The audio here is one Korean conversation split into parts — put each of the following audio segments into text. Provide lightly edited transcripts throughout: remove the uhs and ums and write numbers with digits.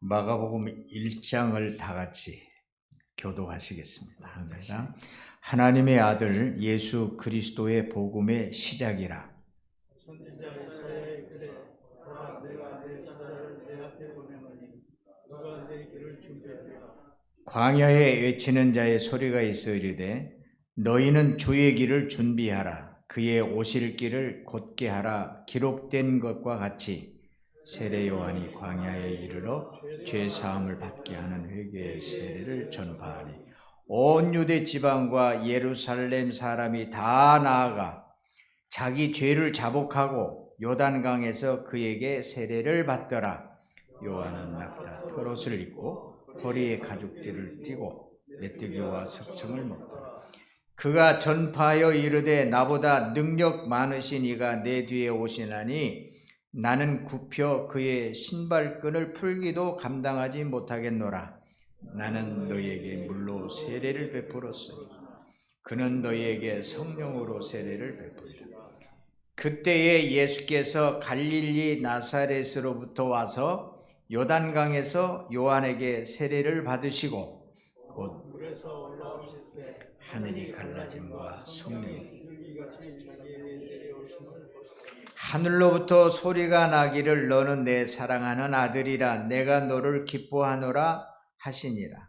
마가복음 1장을 다 같이 교독하시겠습니다. 항상 하나님의 아들 예수 그리스도의 복음의 시작이라. 광야에 외치는 자의 소리가 있어 이르되 너희는 주의 길을 준비하라. 그의 오실 길을 곧게 하라. 기록된 것과 같이 세례 요한이 광야에 이르러 죄 사함을 받게 하는 회개의 세례를 전파하니 온 유대 지방과 예루살렘 사람이 다 나아가 자기 죄를 자복하고 요단강에서 그에게 세례를 받더라. 요한은 낙타 털옷을 입고 허리에 가죽띠를 띠고 메뚜기와 석청을 먹더라. 그가 전파하여 이르되 나보다 능력 많으신 이가 내 뒤에 오시나니 나는 굽혀 그의 신발끈을 풀기도 감당하지 못하겠노라. 나는 너희에게 물로 세례를 베풀었으니 그는 너희에게 성령으로 세례를 베풀리라. 그때에 예수께서 갈릴리 나사렛으로부터 와서 요단강에서 요한에게 세례를 받으시고 곧 하늘이 갈라짐과 성령이 하늘로부터 소리가 나기를 너는 내 사랑하는 아들이라 내가 너를 기뻐하노라 하시니라.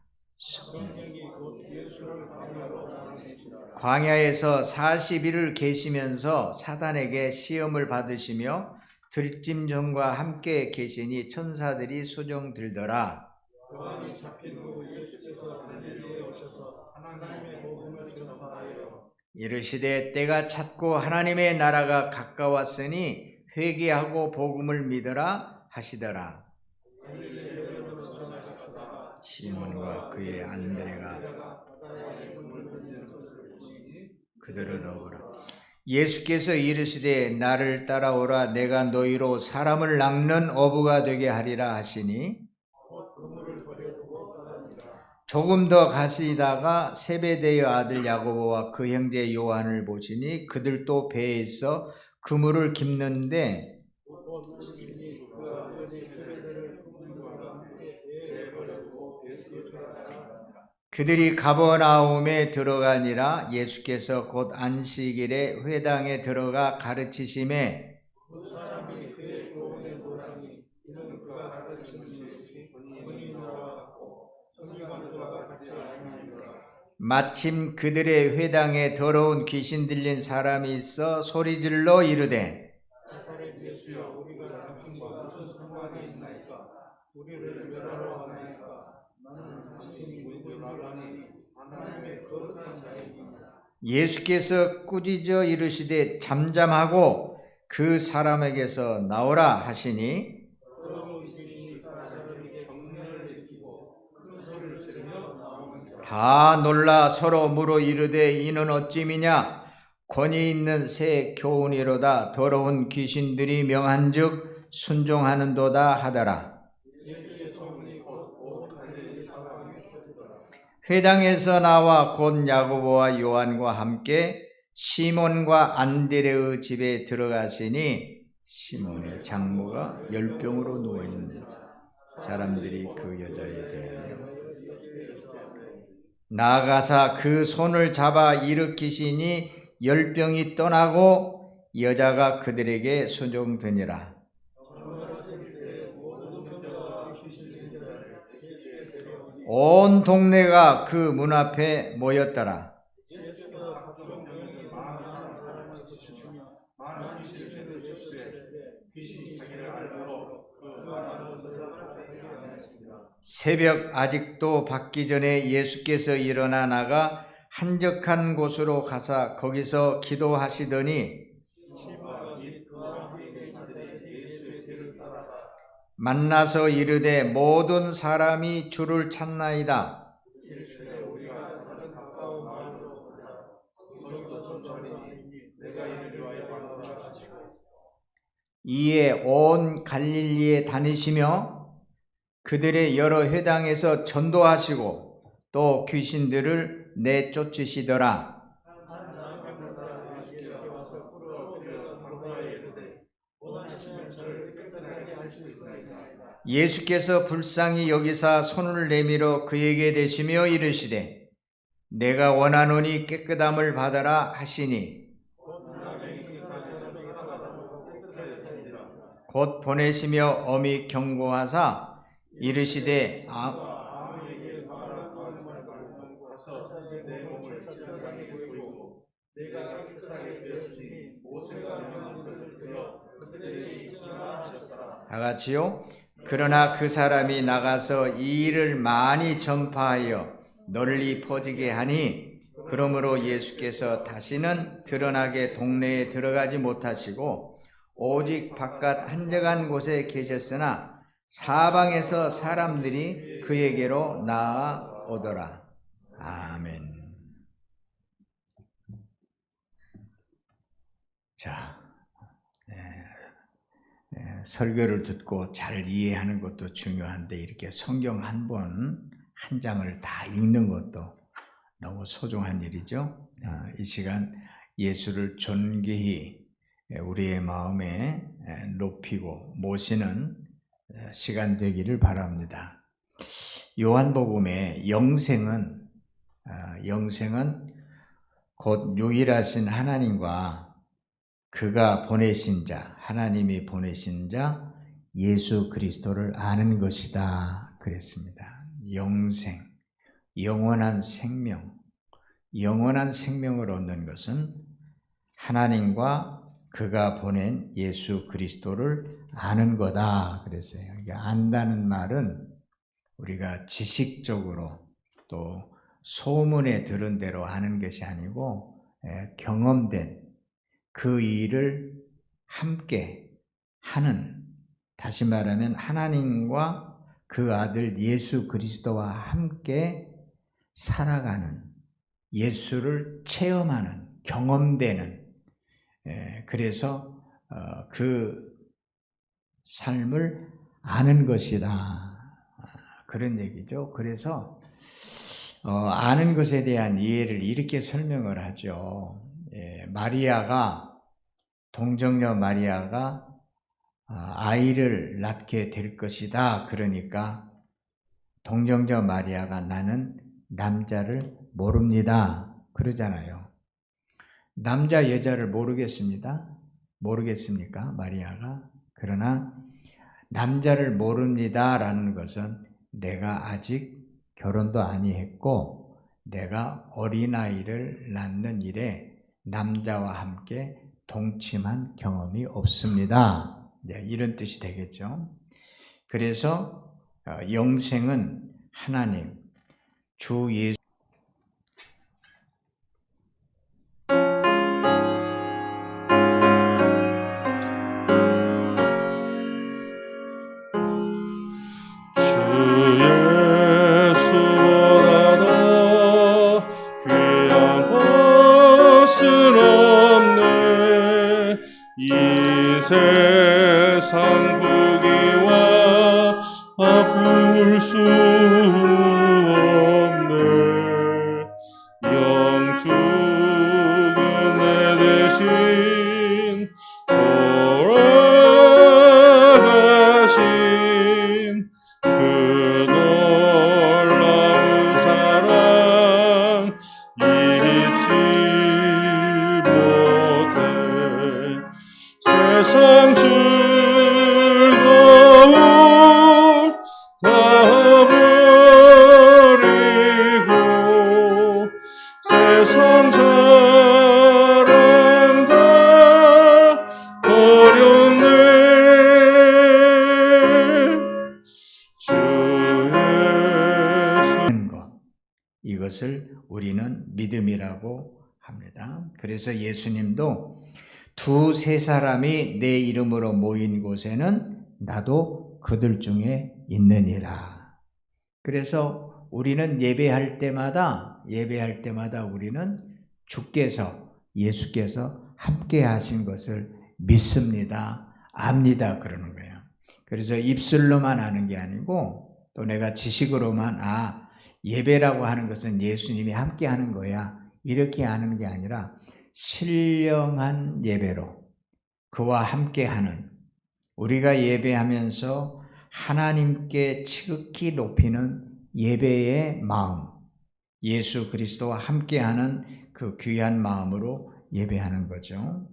광야에서 40일을 계시면서 사단에게 시험을 받으시며 들짐승과 함께 계시니 천사들이 수종 들더라. 요한이 잡힌 후 예수께서 갈릴리에 오셔서 하나님의 복음을 전파하여 이르시되 때가 찼고 하나님의 나라가 가까웠으니 회개하고 복음을 믿으라 하시더라. 시몬과 그의 안드레가 그들을 얻으라. 예수께서 이르시되 나를 따라오라. 내가 너희로 사람을 낚는 어부가 되게 하리라 하시니 조금 더 가시다가 세베대의 아들 야고보와 그 형제 요한을 보시니 그들도 배에 있어 그물을 깁는데 그들이 가버나움에 들어가니라. 예수께서 곧 안식일에 회당에 들어가 가르치심에 마침 그들의 회당에 더러운 귀신 들린 사람이 있어 소리질러 이르되 예수께서 꾸짖어 이르시되 잠잠하고 그 사람에게서 나오라 하시니 다 놀라 서로 물어 이르되 이는 어찌미냐. 권위 있는 새 교훈이로다. 더러운 귀신들이 명한즉 순종하는도다 하더라. 회당에서 나와 곧 야고보와 요한과 함께 시몬과 안드레의 집에 들어가시니 시몬의 장모가 열병으로 누워있는 사람들이 그 여자에 대하여 나아가사 그 손을 잡아 일으키시니 열병이 떠나고 여자가 그들에게 순종되니라. 온 동네가 그 문 앞에 모였더라. 새벽 아직도 밝기 전에 예수께서 일어나 나가 한적한 곳으로 가사 거기서 기도하시더니 만나서 이르되 모든 사람이 주를 찾나이다. 이에 온 갈릴리에 다니시며 그들의 여러 회당에서 전도하시고 또 귀신들을 내쫓으시더라. 예수께서 불쌍히 여기사 손을 내밀어 그에게 대시며 이르시되 내가 원하노니 깨끗함을 받아라 하시니 곧 보내시며 엄히 경고하사 이르시되 다 같이요. 그러나 그 사람이 나가서 이 일을 많이 전파하여 널리 퍼지게 하니 그러므로 예수께서 다시는 드러나게 동네에 들어가지 못하시고 오직 바깥 한적한 곳에 계셨으나 사방에서 사람들이 그에게로 나아오더라. 아멘. 자, 설교를 듣고 잘 이해하는 것도 중요한데 이렇게 성경 한 번, 한 장을 다 읽는 것도 너무 소중한 일이죠. 이 시간 예수를 존귀히 우리의 마음에 높이고 모시는 시간 되기를 바랍니다. 요한복음의 영생은 곧 유일하신 하나님과 그가 보내신 자, 하나님이 보내신 자 예수 그리스도를 아는 것이다 그랬습니다. 영생, 영원한 생명을 얻는 것은 하나님과 그가 보낸 예수 그리스도를 아는 거다 그랬어요. 그러니까 안다는 말은 우리가 지식적으로 또 소문에 들은 대로 아는 것이 아니고 경험된 그 일을 함께 하는, 다시 말하면 하나님과 그 아들 예수 그리스도와 함께 살아가는, 예수를 체험하는, 경험되는, 그래서 그 삶을 아는 것이다, 그런 얘기죠. 그래서 아는 것에 대한 이해를 이렇게 설명을 하죠. 동정녀 마리아가 아이를 낳게 될 것이다. 그러니까 동정녀 마리아가 나는 남자를 모릅니다. 그러잖아요. 남자 여자를 모르겠습니까? 마리아가. 그러나 남자를 모릅니다라는 것은 내가 아직 결혼도 아니했고 내가 어린아이를 낳는 일에 남자와 함께 동침한 경험이 없습니다. 이런 뜻이 되겠죠. 그래서 영생은 하나님, 주 예수 세상 부귀와 바꿀 수 없네. 영주 그네 대신 돌아가신 그 놀라운 사랑 잊지 못해. 세상 즐거움 다 버리고 세상 자랑 다 버렸네. 주 예수 이것을 우리는 믿음이라고 합니다. 그래서 예수님도 두세 사람이 내 이름으로 모인 곳에는 나도 그들 중에 있느니라. 그래서 우리는 예배할 때마다 우리는 예수께서 함께 하신 것을 믿습니다, 압니다 그러는 거예요. 그래서 입술로만 아는 게 아니고 또 내가 지식으로만 예배라고 하는 것은 예수님이 함께 하는 거야 이렇게 아는 게 아니라 신령한 예배로 그와 함께하는, 우리가 예배하면서 하나님께 지극히 높이는 예배의 마음, 예수 그리스도와 함께하는 그 귀한 마음으로 예배하는 거죠.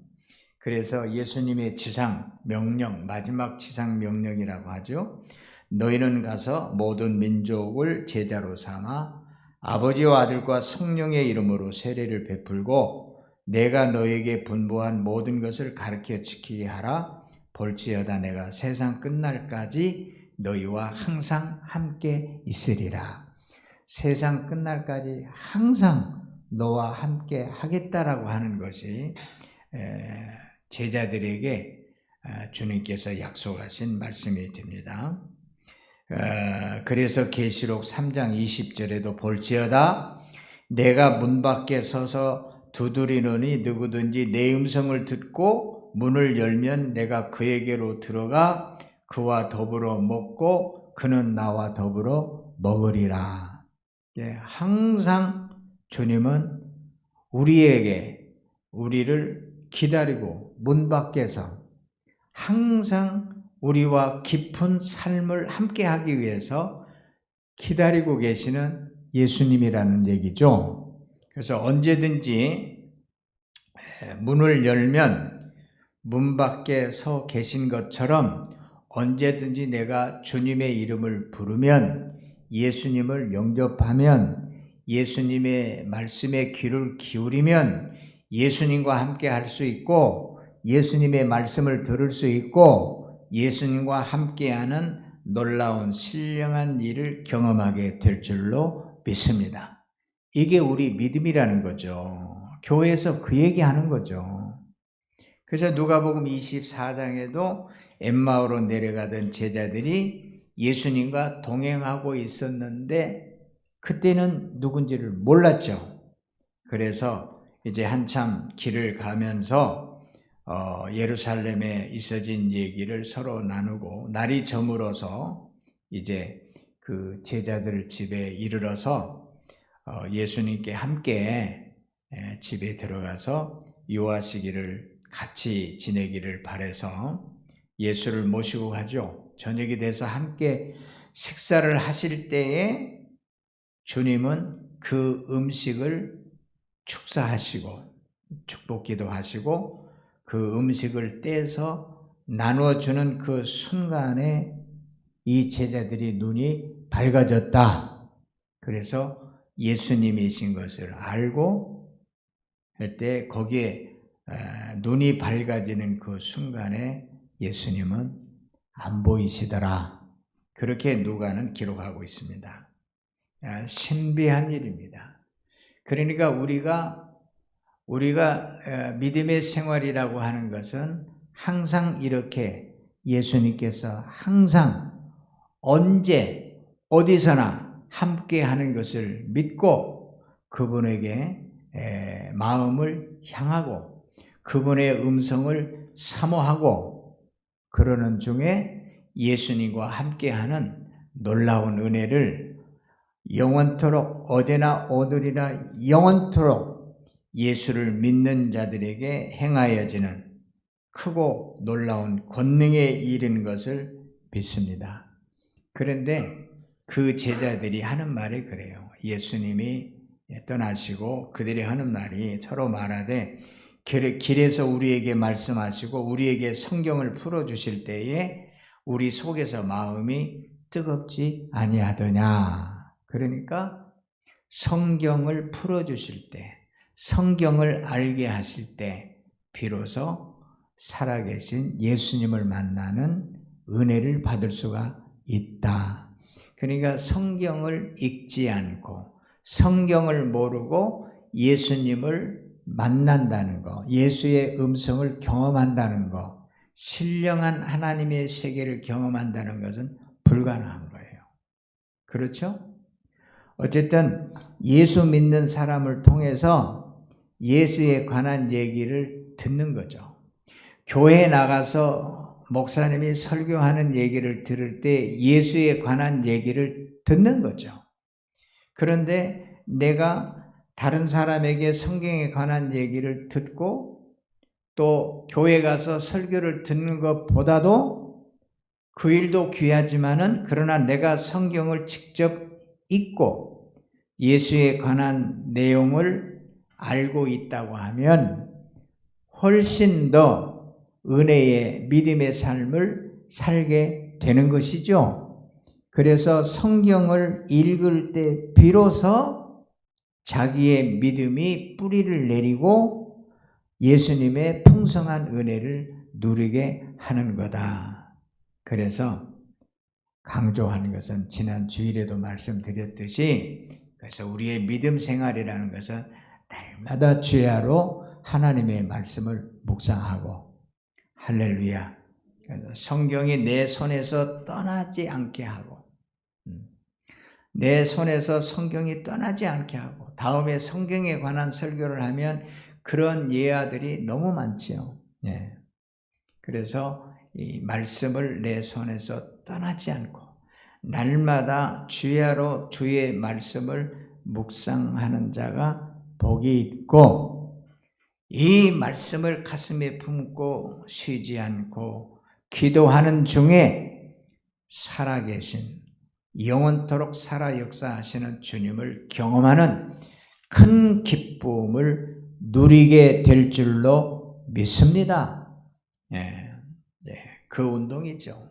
그래서 예수님의 지상 명령, 마지막 지상 명령이라고 하죠. 너희는 가서 모든 민족을 제자로 삼아 아버지와 아들과 성령의 이름으로 세례를 베풀고 내가 너에게 분부한 모든 것을 가르쳐 지키게 하라. 볼지어다 내가 세상 끝날까지 너희와 항상 함께 있으리라. 세상 끝날까지 항상 너와 함께 하겠다라고 하는 것이 제자들에게 주님께서 약속하신 말씀이 됩니다. 그래서 계시록 3장 20절에도 볼지어다 내가 문 밖에 서서 두드리노니 누구든지 내 음성을 듣고 문을 열면 내가 그에게로 들어가 그와 더불어 먹고 그는 나와 더불어 먹으리라. 항상 주님은 우리를 기다리고 문 밖에서 항상 우리와 깊은 삶을 함께 하기 위해서 기다리고 계시는 예수님이라는 얘기죠. 그래서 언제든지 문을 열면 문 밖에 서 계신 것처럼 언제든지 내가 주님의 이름을 부르면 예수님을 영접하면 예수님의 말씀에 귀를 기울이면 예수님과 함께 할 수 있고 예수님의 말씀을 들을 수 있고 예수님과 함께하는 놀라운 신령한 일을 경험하게 될 줄로 믿습니다. 이게 우리 믿음이라는 거죠. 교회에서 그 얘기하는 거죠. 그래서 누가복음 24장에도 엠마오로 내려가던 제자들이 예수님과 동행하고 있었는데 그때는 누군지를 몰랐죠. 그래서 이제 한참 길을 가면서 예루살렘에 있어진 얘기를 서로 나누고 날이 저물어서 이제 그 제자들 집에 이르러서 예수님께 함께 집에 들어가서 유아시기를 같이 지내기를 바라서 예수를 모시고 가죠. 저녁이 돼서 함께 식사를 하실 때에 주님은 그 음식을 축사하시고 축복기도 하시고 그 음식을 떼서 나누어주는 그 순간에 이 제자들이 눈이 밝아졌다. 그래서 예수님이신 것을 알고 할 때 거기에 눈이 밝아지는 그 순간에 예수님은 안 보이시더라. 그렇게 누가는 기록하고 있습니다. 신비한 일입니다. 그러니까 우리가 믿음의 생활이라고 하는 것은 항상 이렇게 예수님께서 항상 언제 어디서나 함께 하는 것을 믿고 그분에게 마음을 향하고 그분의 음성을 사모하고 그러는 중에 예수님과 함께하는 놀라운 은혜를 영원토록 어제나 오늘이나 영원토록 예수를 믿는 자들에게 행하여지는 크고 놀라운 권능에 이르는 것을 믿습니다. 그런데 그 제자들이 하는 말이 그래요. 예수님이 떠나시고 그들이 하는 말이 서로 말하되 길에서 우리에게 말씀하시고 우리에게 성경을 풀어주실 때에 우리 속에서 마음이 뜨겁지 아니하더냐. 그러니까 성경을 풀어주실 때 성경을 알게 하실 때 비로소 살아계신 예수님을 만나는 은혜를 받을 수가 있다. 그러니까 성경을 읽지 않고 성경을 모르고 예수님을 만난다는 거, 예수의 음성을 경험한다는 거, 신령한 하나님의 세계를 경험한다는 것은 불가능한 거예요. 그렇죠? 어쨌든 예수 믿는 사람을 통해서 예수에 관한 얘기를 듣는 거죠. 교회에 나가서 목사님이 설교하는 얘기를 들을 때 예수에 관한 얘기를 듣는 거죠. 그런데 내가 다른 사람에게 성경에 관한 얘기를 듣고 또 교회 가서 설교를 듣는 것보다도 그 일도 귀하지만은 그러나 내가 성경을 직접 읽고 예수에 관한 내용을 알고 있다고 하면 훨씬 더 은혜의 믿음의 삶을 살게 되는 것이죠. 그래서 성경을 읽을 때 비로소 자기의 믿음이 뿌리를 내리고 예수님의 풍성한 은혜를 누리게 하는 거다. 그래서 강조하는 것은 지난 주일에도 말씀드렸듯이, 그래서 우리의 믿음 생활이라는 것은 날마다 주야로 하나님의 말씀을 묵상하고, 할렐루야, 그래서 성경이 내 손에서 떠나지 않게 하고, 내 손에서 성경이 떠나지 않게 하고, 다음에 성경에 관한 설교를 하면 그런 예화들이 너무 많지요. 예. 그래서 이 말씀을 내 손에서 떠나지 않고 날마다 주야로 주의 말씀을 묵상하는 자가 복이 있고, 이 말씀을 가슴에 품고 쉬지 않고 기도하는 중에 살아계신 영원토록 살아 역사하시는 주님을 경험하는 큰 기쁨을 누리게 될 줄로 믿습니다. 그 운동이죠.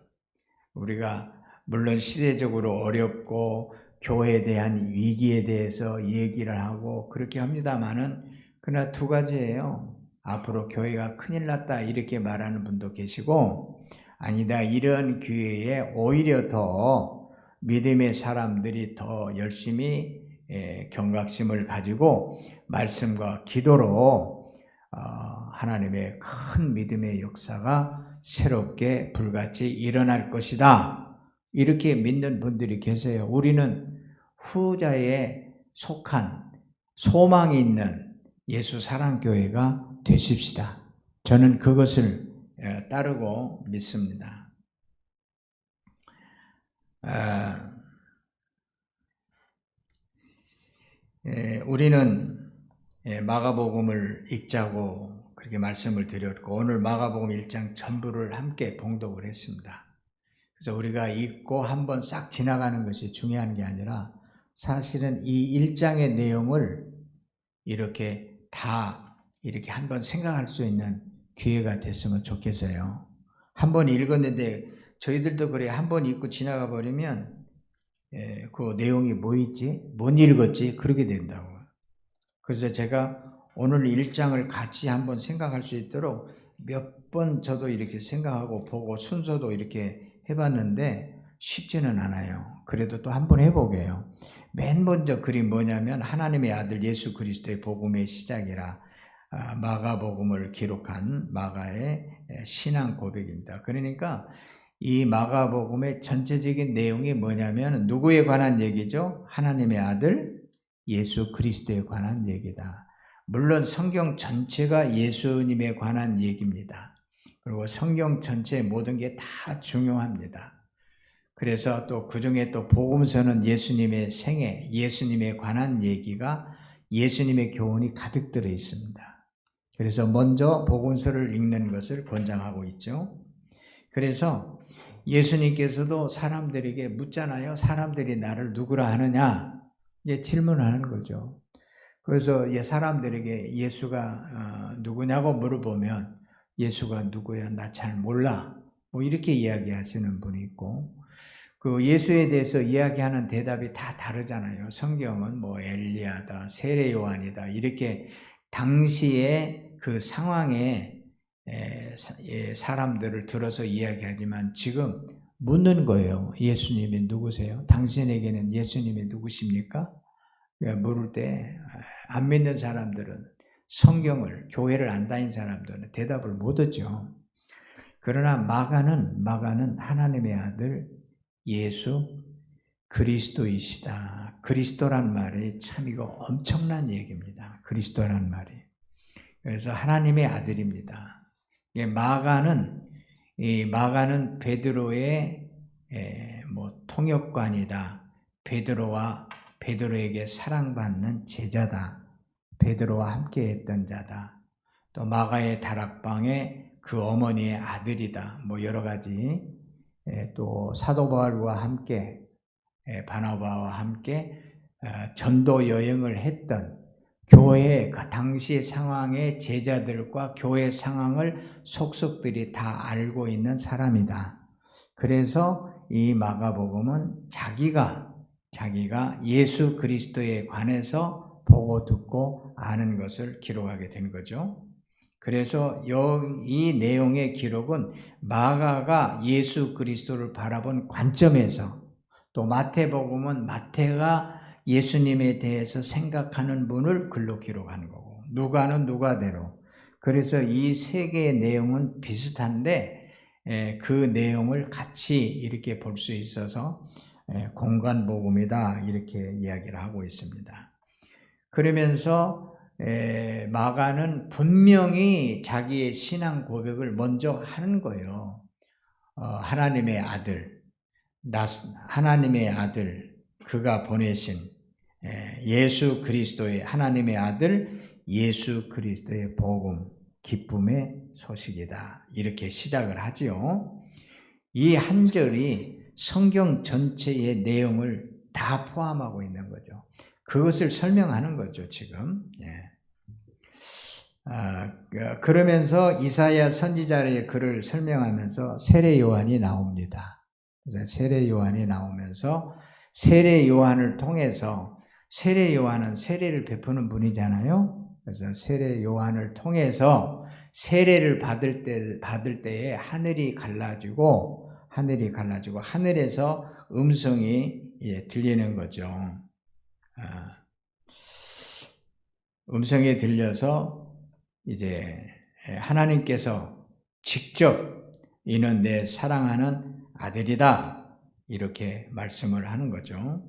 우리가 물론 시대적으로 어렵고 교회에 대한 위기에 대해서 얘기를 하고 그렇게 합니다만은, 그러나 두 가지예요. 앞으로 교회가 큰일 났다 이렇게 말하는 분도 계시고, 아니다, 이런 기회에 오히려 더 믿음의 사람들이 더 열심히 경각심을 가지고 말씀과 기도로 하나님의 큰 믿음의 역사가 새롭게 불같이 일어날 것이다, 이렇게 믿는 분들이 계세요. 우리는 후자에 속한 소망이 있는 예수 사랑교회가 되십시다. 저는 그것을 따르고 믿습니다. 우리는 마가복음을 읽자고 그렇게 말씀을 드렸고, 오늘 마가복음 1장 전부를 함께 봉독을 했습니다. 그래서 우리가 읽고 한번 싹 지나가는 것이 중요한 게 아니라, 사실은 이 1장의 내용을 이렇게 다 이렇게 한번 생각할 수 있는 기회가 됐으면 좋겠어요. 한번 읽었는데 저희들도 그래, 한번 읽고 지나가 버리면 그 내용이 뭐 있지? 못 읽었지? 그렇게 된다고. 그래서 제가 오늘 1장을 같이 한번 생각할 수 있도록 몇 번 저도 이렇게 생각하고 보고 순서도 이렇게 해봤는데 쉽지는 않아요. 그래도 또 한번 해보게요. 맨 먼저 글이 뭐냐면 하나님의 아들 예수 그리스도의 복음의 시작이라 마가복음을 기록한 마가의 신앙 고백입니다. 그러니까 이 마가복음의 전체적인 내용이 뭐냐면 누구에 관한 얘기죠? 하나님의 아들 예수 그리스도에 관한 얘기다. 물론 성경 전체가 예수님에 관한 얘기입니다. 그리고 성경 전체의 모든 게 다 중요합니다. 그래서 또 그중에 또 복음서는 예수님의 생애, 예수님에 관한 얘기가, 예수님의 교훈이 가득 들어 있습니다. 그래서 먼저 복음서를 읽는 것을 권장하고 있죠. 그래서 예수님께서도 사람들에게 묻잖아요. 사람들이 나를 누구라 하느냐? 이제 질문하는 거죠. 그래서 사람들에게 예수가 누구냐고 물어보면 예수가 누구야? 나 잘 몰라. 뭐 이렇게 이야기하시는 분이 있고, 그 예수에 대해서 이야기하는 대답이 다 다르잖아요. 성경은 뭐 엘리야다, 세례 요한이다, 이렇게 당시의 그 상황에 사람들을 들어서 이야기하지만 지금 묻는 거예요. 예수님이 누구세요? 당신에게는 예수님이 누구십니까? 물을 때 안 믿는 사람들은, 성경을, 교회를 안 다닌 사람들은 대답을 못 하죠. 그러나 마가는 하나님의 아들 예수 그리스도이시다. 그리스도란 말이 참 이거 엄청난 얘기입니다. 그리스도란 말이. 그래서 하나님의 아들입니다. 마가는 베드로의 통역관이다. 베드로에게 사랑받는 제자다. 베드로와 함께 했던 자다. 또 마가의 다락방에 그 어머니의 아들이다. 뭐 여러 가지 또 사도 바울과 함께 바나바와 함께 전도 여행을 했던 교회 그 당시 상황의 제자들과 교회 상황을 속속들이 다 알고 있는 사람이다. 그래서 이 마가복음은 자기가 예수 그리스도에 관해서 보고 듣고 아는 것을 기록하게 된 거죠. 그래서 이 내용의 기록은 마가가 예수 그리스도를 바라본 관점에서, 또 마태복음은 마태가 예수님에 대해서 생각하는 분을 글로 기록하는 거고, 누가는 누가대로. 그래서 이 세 개의 내용은 비슷한데 그 내용을 같이 이렇게 볼 수 있어서 공간복음이다 이렇게 이야기를 하고 있습니다. 그러면서 마가는 분명히 자기의 신앙 고백을 먼저 하는 거예요. 하나님의 아들, 하나님의 아들, 그가 보내신 예수 그리스도의, 하나님의 아들 예수 그리스도의 복음, 기쁨의 소식이다 이렇게 시작을 하죠. 이 한 절이 성경 전체의 내용을 다 포함하고 있는 거죠. 그것을 설명하는 거죠, 지금. 그러면서 이사야 선지자의 글을 설명하면서 세례 요한이 나옵니다. 세례 요한이 나오면서 세례 요한을 통해서, 세례 요한은 세례를 베푸는 분이잖아요. 그래서 세례 요한을 통해서 세례를 받을 때에 하늘이 갈라지고 하늘에서 음성이 들리는 거죠. 음성이 들려서 이제 하나님께서 직접 이는 내 사랑하는 아들이다 이렇게 말씀을 하는 거죠.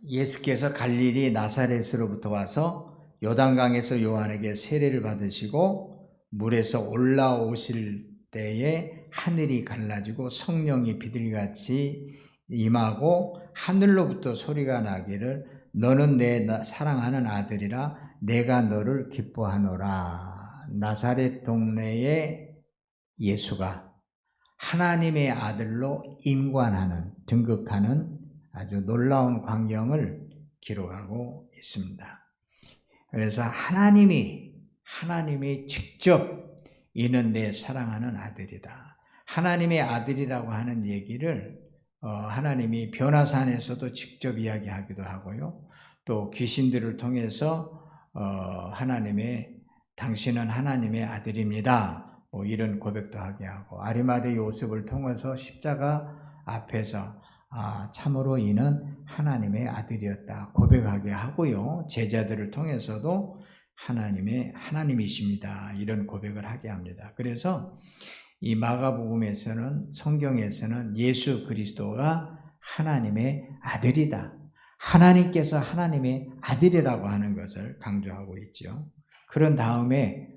예수께서 갈릴리 나사렛으로부터 와서 요단강에서 요한에게 세례를 받으시고 물에서 올라오실 때에 하늘이 갈라지고 성령이 비둘기같이 임하고 하늘로부터 소리가 나기를 너는 내 사랑하는 아들이라 내가 너를 기뻐하노라. 나사렛 동네에 예수가 하나님의 아들로 임관하는, 등극하는 아주 놀라운 광경을 기록하고 있습니다. 그래서 하나님이 직접 이는 내 사랑하는 아들이다. 하나님의 아들이라고 하는 얘기를 하나님이 변화산에서도 직접 이야기하기도 하고요. 또 귀신들을 통해서 당신은 하나님의 아들입니다. 뭐 이런 고백도 하게 하고, 아리마대 요셉을 통해서 십자가 앞에서 참으로 이는 하나님의 아들이었다 고백하게 하고요. 제자들을 통해서도 하나님이십니다 이런 고백을 하게 합니다. 그래서 이 마가복음에서는, 성경에서는 예수 그리스도가 하나님의 아들이다, 하나님께서 하나님의 아들이라고 하는 것을 강조하고 있죠. 그런 다음에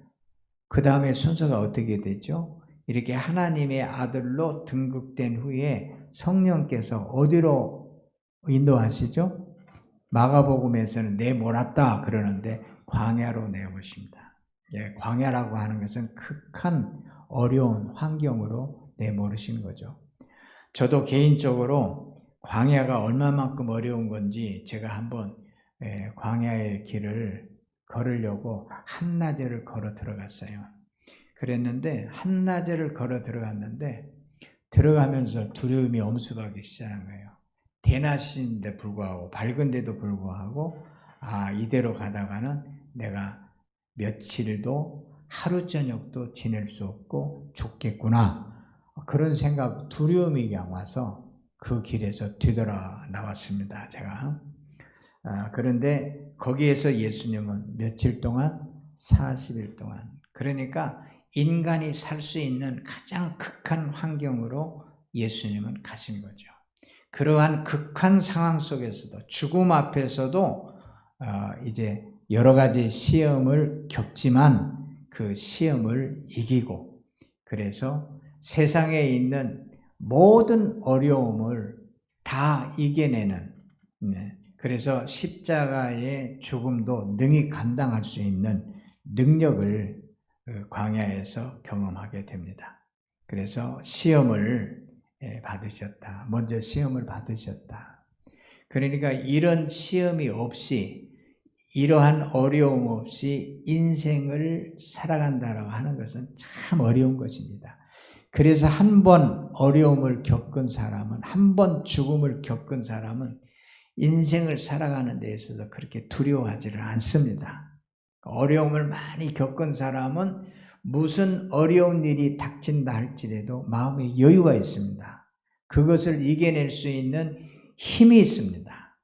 그 다음에 순서가 어떻게 되죠? 이렇게 하나님의 아들로 등극된 후에 성령께서 어디로 인도하시죠? 마가복음에서는 내몰았다 그러는데 광야로 내보십니다. 광야라고 하는 것은 극한 어려운 환경으로 내모르신 거죠. 저도 개인적으로 광야가 얼마만큼 어려운 건지 제가 한번 광야의 길을 걸으려고 한나절을 걸어 들어갔어요. 그랬는데 한나절을 걸어 들어갔는데 들어가면서 두려움이 엄습하기 시작한 거예요. 대낮인데 불구하고, 밝은데도 불구하고 이대로 가다가는 내가 며칠도 하루 저녁도 지낼 수 없고 죽겠구나, 그런 생각, 두려움이 그냥 와서 그 길에서 뒤돌아 나왔습니다, 제가. 그런데 거기에서 예수님은 며칠 동안? 40일 동안. 그러니까 인간이 살 수 있는 가장 극한 환경으로 예수님은 가신 거죠. 그러한 극한 상황 속에서도, 죽음 앞에서도 이제 여러 가지 시험을 겪지만 그 시험을 이기고, 그래서 세상에 있는 모든 어려움을 다 이겨내는, 그래서 십자가의 죽음도 능히 감당할 수 있는 능력을 그 광야에서 경험하게 됩니다. 그래서 시험을 받으셨다. 먼저 시험을 받으셨다. 그러니까 이런 시험이 없이, 이러한 어려움 없이 인생을 살아간다라고 하는 것은 참 어려운 것입니다. 그래서 한 번 어려움을 겪은 사람은, 한 번 죽음을 겪은 사람은 인생을 살아가는 데 있어서 그렇게 두려워하지를 않습니다. 어려움을 많이 겪은 사람은 무슨 어려운 일이 닥친다 할지라도 마음에 여유가 있습니다. 그것을 이겨낼 수 있는 힘이 있습니다.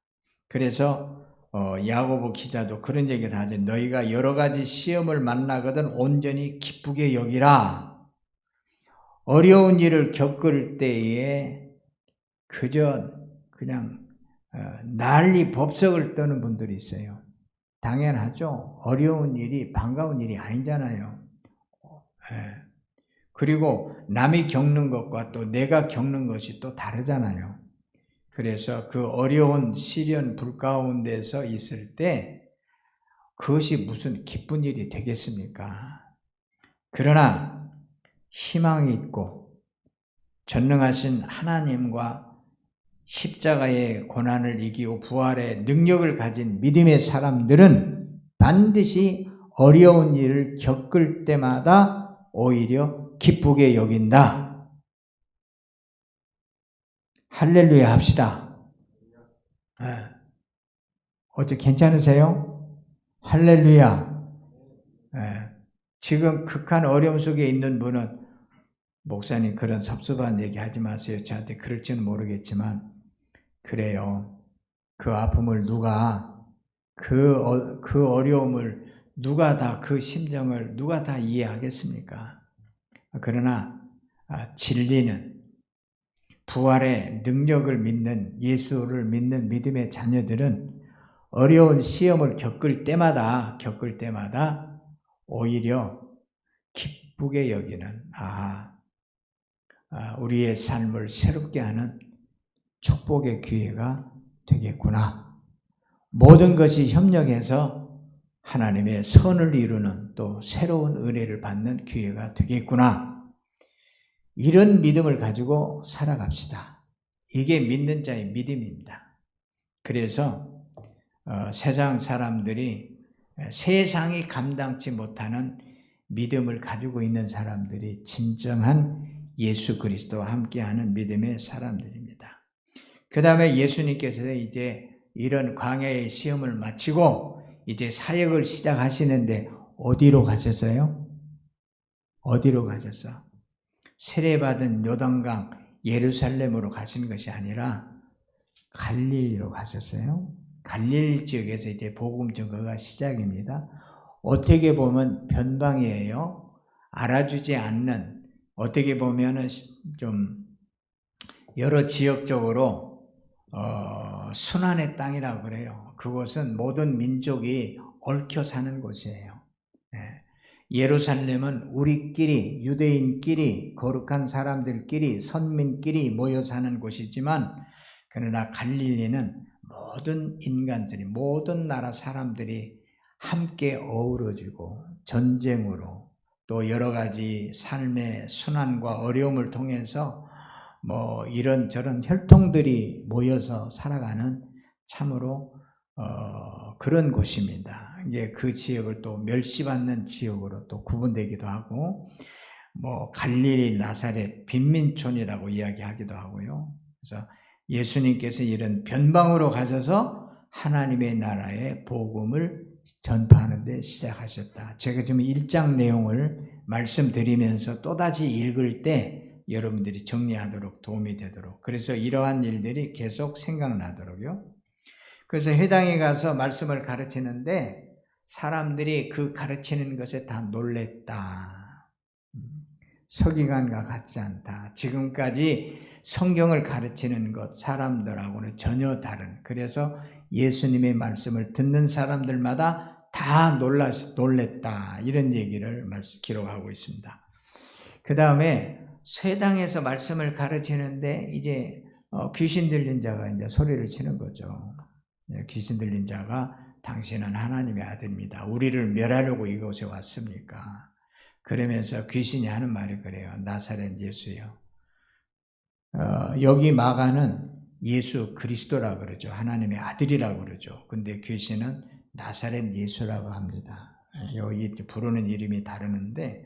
그래서 야고보 기자도 그런 얘기를 하죠. 너희가 여러 가지 시험을 만나거든 온전히 기쁘게 여기라. 어려운 일을 겪을 때에 그저 그냥 난리 법석을 떠는 분들이 있어요. 당연하죠. 어려운 일이 반가운 일이 아니잖아요. 그리고 남이 겪는 것과 또 내가 겪는 것이 또 다르잖아요. 그래서 그 어려운 시련 불 가운데서 있을 때 그것이 무슨 기쁜 일이 되겠습니까? 그러나 희망이 있고 전능하신 하나님과 십자가의 고난을 이기고 부활의 능력을 가진 믿음의 사람들은 반드시 어려운 일을 겪을 때마다 오히려 기쁘게 여긴다. 할렐루야 합시다. 어째 괜찮으세요? 할렐루야. 지금 극한 어려움 속에 있는 분은 목사님 그런 섭섭한 얘기 하지 마세요. 저한테 그럴지는 모르겠지만 그래요. 그 아픔을 누가, 그 어려움을 누가 다, 그 심정을 누가 다 이해하겠습니까? 그러나 진리는 부활의 능력을 믿는, 예수를 믿는 믿음의 자녀들은 어려운 시험을 겪을 때마다 오히려 기쁘게 여기는, 우리의 삶을 새롭게 하는 축복의 기회가 되겠구나. 모든 것이 협력해서 하나님의 선을 이루는 또 새로운 은혜를 받는 기회가 되겠구나. 이런 믿음을 가지고 살아갑시다. 이게 믿는 자의 믿음입니다. 그래서 세상 사람들이, 세상이 감당치 못하는 믿음을 가지고 있는 사람들이 진정한 예수 그리스도와 함께하는 믿음의 사람들입니다. 그 다음에 예수님께서 이제 이런 광야의 시험을 마치고 이제 사역을 시작하시는데 어디로 가셨어요? 어디로 가셨어? 세례받은 요단강 예루살렘으로 가신 것이 아니라 갈릴리로 가셨어요. 갈릴리 지역에서 이제 복음 전거가 시작입니다. 어떻게 보면 변방이에요. 알아주지 않는, 어떻게 보면은 좀 여러 지역적으로 순환의 땅이라고 그래요. 그곳은 모든 민족이 얽혀 사는 곳이에요. 예루살렘은 우리끼리, 유대인끼리, 거룩한 사람들끼리, 선민끼리 모여 사는 곳이지만, 그러나 갈릴리는 모든 인간들이, 모든 나라 사람들이 함께 어우러지고 전쟁으로 또 여러 가지 삶의 순환과 어려움을 통해서 이런저런 혈통들이 모여서 살아가는 참으로 그런 곳입니다. 이제 그 지역을 또 멸시받는 지역으로 또 구분되기도 하고, 갈릴리, 나사렛, 빈민촌이라고 이야기하기도 하고요. 그래서 예수님께서 이런 변방으로 가셔서 하나님의 나라의 복음을 전파하는 데 시작하셨다. 제가 지금 1장 내용을 말씀드리면서 또다시 읽을 때 여러분들이 정리하도록 도움이 되도록, 그래서 이러한 일들이 계속 생각나도록요. 그래서 회당에 가서 말씀을 가르치는데 사람들이 그 가르치는 것에 다 놀랬다. 서기관과 같지 않다. 지금까지 성경을 가르치는 것 사람들하고는 전혀 다른, 그래서 예수님의 말씀을 듣는 사람들마다 다 놀랬다. 이런 얘기를 기록하고 있습니다. 그 다음에 회당에서 말씀을 가르치는데 이제 귀신 들린 자가 이제 소리를 치는 거죠. 귀신 들린 자가 당신은 하나님의 아들입니다. 우리를 멸하려고 이곳에 왔습니까? 그러면서 귀신이 하는 말이 그래요. 나사렛 예수요. 여기 마가는 예수 그리스도라고 그러죠. 하나님의 아들이라고 그러죠. 근데 귀신은 나사렛 예수라고 합니다. 여기 부르는 이름이 다르는데,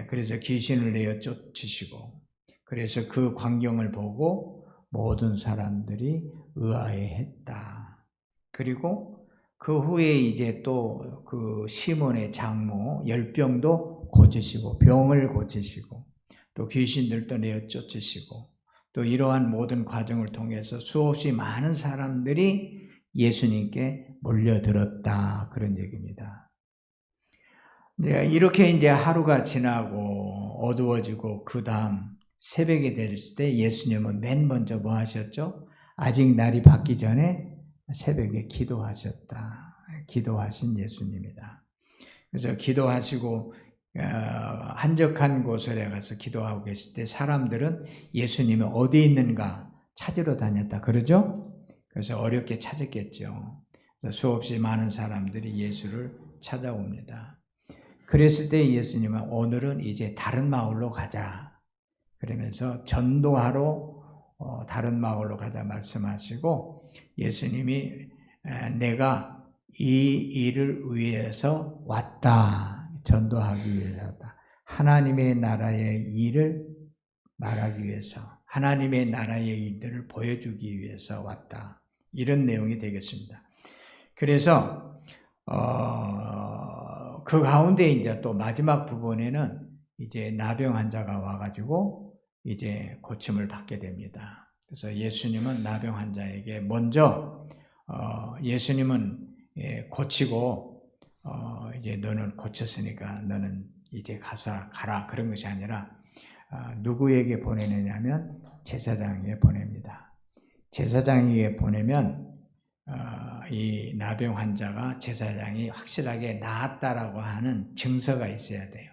그래서 귀신을 내어 쫓으시고, 그래서 그 광경을 보고 모든 사람들이 의아해했다. 그리고 그 후에 이제 또 그 시몬의 장모 열병도 고치시고, 병을 고치시고, 또 귀신들도 내어 쫓으시고, 또 이러한 모든 과정을 통해서 수없이 많은 사람들이 예수님께 몰려들었다. 그런 얘기입니다. 이렇게 이제 하루가 지나고 어두워지고 그 다음 새벽이 됐을 때 예수님은 맨 먼저 뭐 하셨죠? 아직 날이 밝기 전에 새벽에 기도하셨다. 기도하신 예수님이다. 그래서 기도하시고 한적한 곳에 가서 기도하고 계실 때 사람들은 예수님이 어디 있는가 찾으러 다녔다. 그러죠? 그래서 어렵게 찾았겠죠. 그래서 수없이 많은 사람들이 예수를 찾아옵니다. 그랬을 때 예수님은 오늘은 이제 다른 마을로 가자. 그러면서 전도하러 다른 마을로 가자 말씀하시고 예수님이 내가 이 일을 위해서 왔다. 전도하기 위해서 왔다. 하나님의 나라의 일을 말하기 위해서 하나님의 나라의 일들을 보여주기 위해서 왔다. 이런 내용이 되겠습니다. 그래서 그 가운데 이제 또 마지막 부분에는 이제 나병 환자가 와가지고 이제 고침을 받게 됩니다. 그래서 예수님은 나병 환자에게 먼저 예수님은 고치고 이제 너는 고쳤으니까 너는 이제 가라 그런 것이 아니라 누구에게 보내느냐면 제사장에게 보냅니다. 제사장에게 보내면 이 나병 환자가 제사장이 확실하게 나았다라고 하는 증서가 있어야 돼요.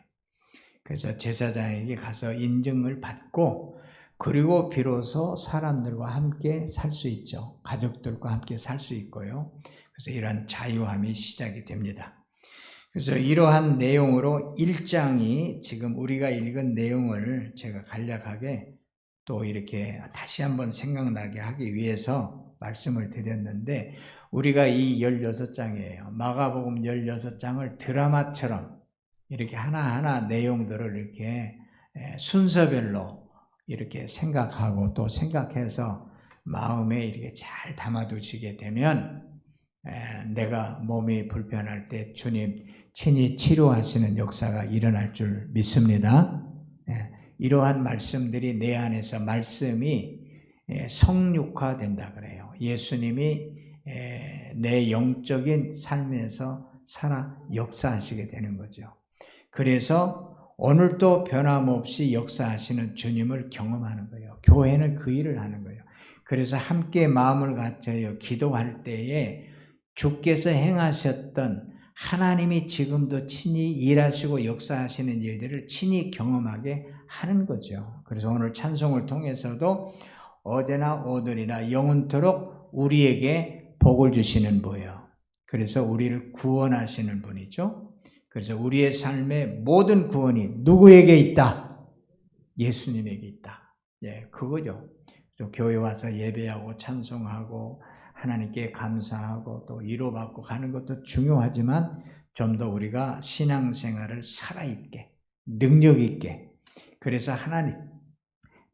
그래서 제사장에게 가서 인증을 받고 그리고 비로소 사람들과 함께 살 수 있죠. 가족들과 함께 살 수 있고요. 그래서 이러한 자유함이 시작이 됩니다. 그래서 이러한 내용으로 1장이 지금 우리가 읽은 내용을 제가 간략하게 또 이렇게 다시 한번 생각나게 하기 위해서 말씀을 드렸는데 우리가 이 16장이에요. 마가복음 16장을 드라마처럼 이렇게 하나하나 내용들을 이렇게 순서별로 이렇게 생각하고 또 생각해서 마음에 이렇게 잘 담아두시게 되면 내가 몸이 불편할 때 주님 친히 치료하시는 역사가 일어날 줄 믿습니다. 이러한 말씀들이 내 안에서 말씀이 성육화된다 그래요. 예수님이 내 영적인 삶에서 살아 역사하시게 되는 거죠. 그래서 오늘도 변함없이 역사하시는 주님을 경험하는 거예요. 교회는 그 일을 하는 거예요. 그래서 함께 마음을 같여 기도할 때에 주께서 행하셨던 하나님이 지금도 친히 일하시고 역사하시는 일들을 친히 경험하게 하는 거죠. 그래서 오늘 찬송을 통해서도 어제나 오늘이나 영원토록 우리에게 복을 주시는 분이요. 그래서 우리를 구원하시는 분이죠. 그래서 우리의 삶의 모든 구원이 누구에게 있다? 예수님에게 있다. 그거죠. 교회 와서 예배하고 찬송하고 하나님께 감사하고 또 위로받고 가는 것도 중요하지만 좀 더 우리가 신앙생활을 살아있게 능력있게 그래서 하나님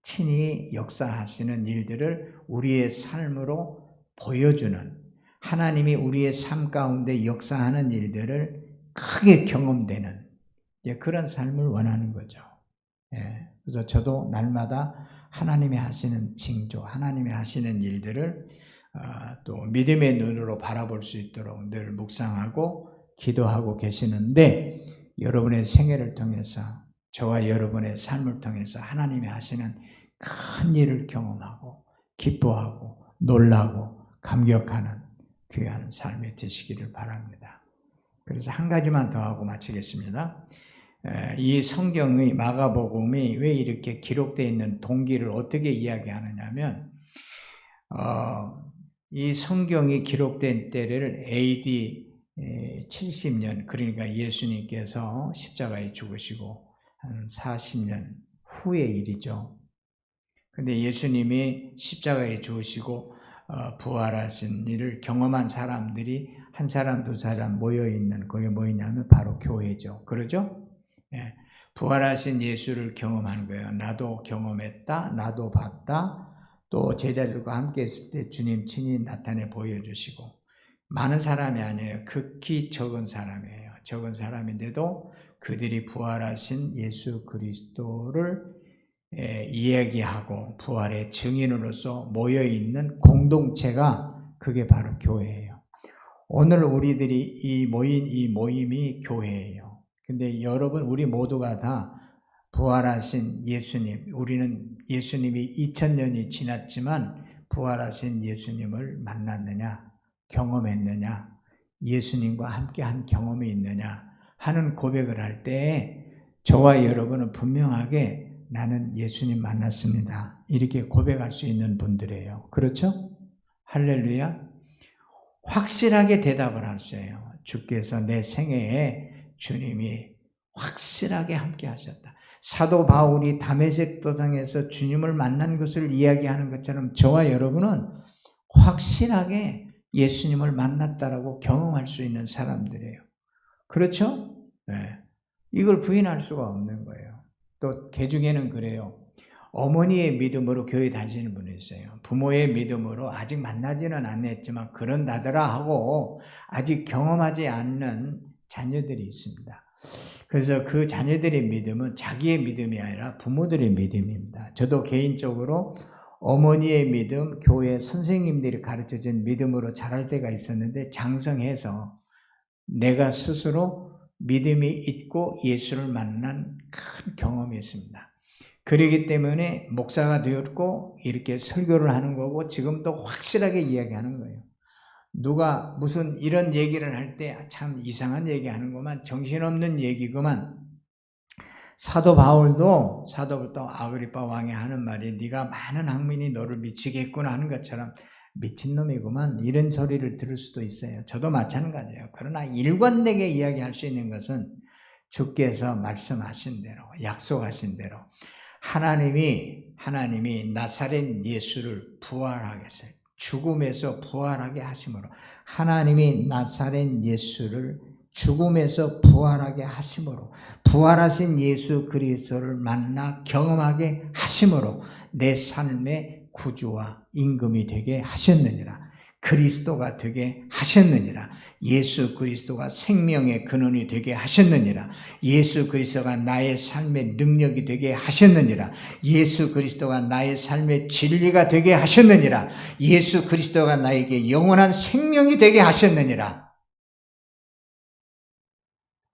친히 역사하시는 일들을 우리의 삶으로 보여주는 하나님이 우리의 삶 가운데 역사하는 일들을 크게 경험되는 그런 삶을 원하는 거죠. 그래서 저도 날마다 하나님이 하시는 징조, 하나님이 하시는 일들을 또 믿음의 눈으로 바라볼 수 있도록 늘 묵상하고 기도하고 계시는데 여러분의 생애를 통해서 저와 여러분의 삶을 통해서 하나님이 하시는 큰 일을 경험하고 기뻐하고 놀라고 감격하는 귀한 삶이 되시기를 바랍니다. 그래서 한 가지만 더 하고 마치겠습니다. 이 성경의 마가복음이 왜 이렇게 기록되어 있는 동기를 어떻게 이야기하느냐면 이 성경이 기록된 때를 AD 70년, 그러니까 예수님께서 십자가에 죽으시고 한 40년 후의 일이죠. 근데 예수님이 십자가에 죽으시고 부활하신 일을 경험한 사람들이 한 사람, 두 사람 모여있는, 거기에 뭐있냐면 바로 교회죠. 그러죠? 예. 부활하신 예수를 경험한 거예요. 나도 경험했다, 나도 봤다, 또 제자들과 함께 있을 때 주님 친히 나타내 보여주시고, 많은 사람이 아니에요. 극히 적은 사람이에요. 적은 사람인데도 그들이 부활하신 예수 그리스도를 이야기하고 부활의 증인으로서 모여있는 공동체가 그게 바로 교회예요. 오늘 우리들이 모인 이 모임이 교회예요. 근데 여러분, 우리 모두가 다 부활하신 예수님, 우리는 예수님이 2000년이 지났지만 부활하신 예수님을 만났느냐, 경험했느냐, 예수님과 함께한 경험이 있느냐 하는 고백을 할 때 저와 여러분은 분명하게 나는 예수님 만났습니다, 이렇게 고백할 수 있는 분들이에요. 그렇죠? 할렐루야. 확실하게 대답을 하세요. 주께서 내 생애에 주님이 확실하게 함께 하셨다. 사도 바울이 다메섹 도상에서 주님을 만난 것을 이야기하는 것처럼 저와 여러분은 확실하게 예수님을 만났다라고 경험할 수 있는 사람들이에요. 그렇죠? 네. 이걸 부인할 수가 없는 거예요. 또 개중에는 그래요. 어머니의 믿음으로 교회 다니시는 분이 있어요. 부모의 믿음으로 아직 만나지는 않았지만 그런다더라 하고 아직 경험하지 않는 자녀들이 있습니다. 그래서 그 자녀들의 믿음은 자기의 믿음이 아니라 부모들의 믿음입니다. 저도 개인적으로 어머니의 믿음, 교회 선생님들이 가르쳐준 믿음으로 자랄 때가 있었는데 장성해서 내가 스스로 믿음이 있고 예수를 만난 큰 경험이 있습니다. 그러기 때문에 목사가 되었고 이렇게 설교를 하는 거고 지금도 확실하게 이야기하는 거예요. 누가 무슨 이런 얘기를 할 때 참 이상한 얘기하는구만, 정신없는 얘기구만. 사도 바울도 아그리파 왕이 하는 말이 네가 많은 학문이 너를 미치겠구나 하는 것처럼 미친놈이구만, 이런 소리를 들을 수도 있어요. 저도 마찬가지예요. 그러나 일관되게 이야기할 수 있는 것은 주께서 말씀하신 대로, 약속하신 대로 하나님이 나사렛 예수를 부활하게 했어요. 죽음에서 부활하게 하심으로, 하나님이 나사렛 예수를 죽음에서 부활하게 하심으로, 부활하신 예수 그리스도를 만나 경험하게 하심으로 내 삶의 구주와 임금이 되게 하셨느니라. 그리스도가 되게 하셨느니라. 예수 그리스도가 생명의 근원이 되게 하셨느니라. 예수 그리스도가 나의 삶의 능력이 되게 하셨느니라. 예수 그리스도가 나의 삶의 진리가 되게 하셨느니라. 예수 그리스도가 나에게 영원한 생명이 되게 하셨느니라.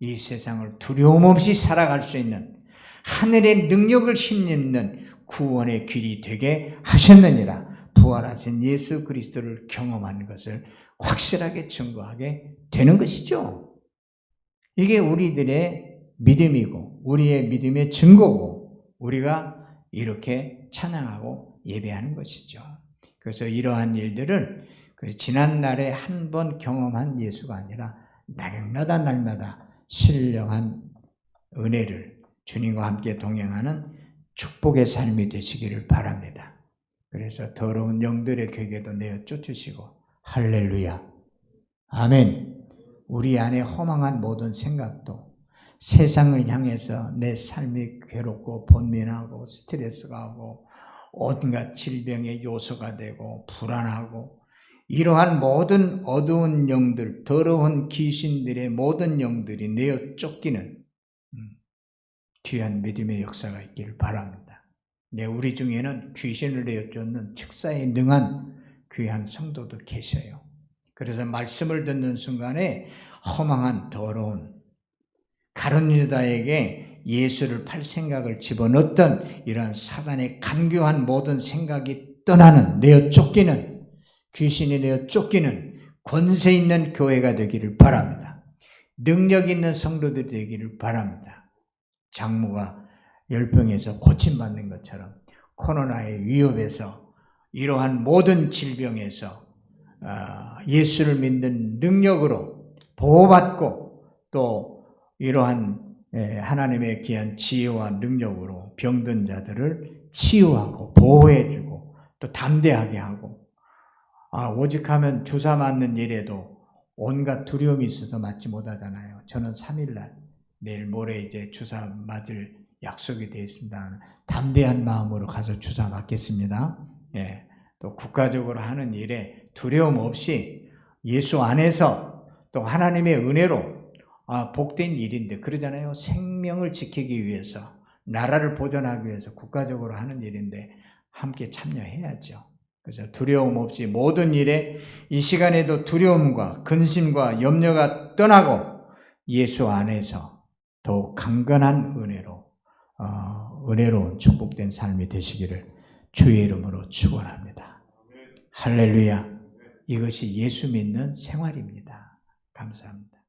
이 세상을 두려움 없이 살아갈 수 있는 하늘의 능력을 힘입는 구원의 길이 되게 하셨느니라. 부활하신 예수 그리스도를 경험하는 것을 확실하게 증거하게 되는 것이죠. 이게 우리들의 믿음이고 우리의 믿음의 증거고 우리가 이렇게 찬양하고 예배하는 것이죠. 그래서 이러한 일들을 지난날에 한 번 경험한 예수가 아니라 날마다 신령한 은혜를 주님과 함께 동행하는 축복의 삶이 되시기를 바랍니다. 그래서 더러운 영들의 궤계도 내어 쫓으시고, 할렐루야, 아멘. 우리 안에 허망한 모든 생각도 세상을 향해서 내 삶이 괴롭고 번민하고 스트레스가 하고 온갖 질병의 요소가 되고 불안하고, 이러한 모든 어두운 영들, 더러운 귀신들의 모든 영들이 내어 쫓기는 귀한 믿음의 역사가 있기를 바랍니다. 우리 중에는 귀신을 내어 쫓는 축사에 능한 귀한 성도도 계셔요. 그래서 말씀을 듣는 순간에 허망한 더러운 가룟 유다에게 예수를 팔 생각을 집어넣었던 이러한 사단의 간교한 모든 생각이 떠나는, 내어 쫓기는, 귀신이 내어 쫓기는 권세 있는 교회가 되기를 바랍니다. 능력 있는 성도들이 되기를 바랍니다. 장모가 열병에서 고침받는 것처럼 코로나의 위협에서, 이러한 모든 질병에서 예수를 믿는 능력으로 보호받고 또 이러한 하나님의 귀한 지혜와 능력으로 병든 자들을 치유하고 보호해주고 또 담대하게 하고, 오직하면 주사 맞는 일에도 온갖 두려움이 있어서 맞지 못하잖아요. 저는 3일날 내일 모레 이제 주사 맞을 약속이 되어 있습니다. 담대한 마음으로 가서 주사 맞겠습니다. 또 국가적으로 하는 일에 두려움 없이 예수 안에서 또 하나님의 은혜로 복된 일인데 그러잖아요. 생명을 지키기 위해서, 나라를 보존하기 위해서 국가적으로 하는 일인데 함께 참여해야죠. 그래서 두려움 없이 모든 일에 이 시간에도 두려움과 근심과 염려가 떠나고 예수 안에서 더욱 강건한 은혜로 은혜로운 축복된 삶이 되시기를 주의 이름으로 축원합니다. 할렐루야. 이것이 예수 믿는 생활입니다. 감사합니다.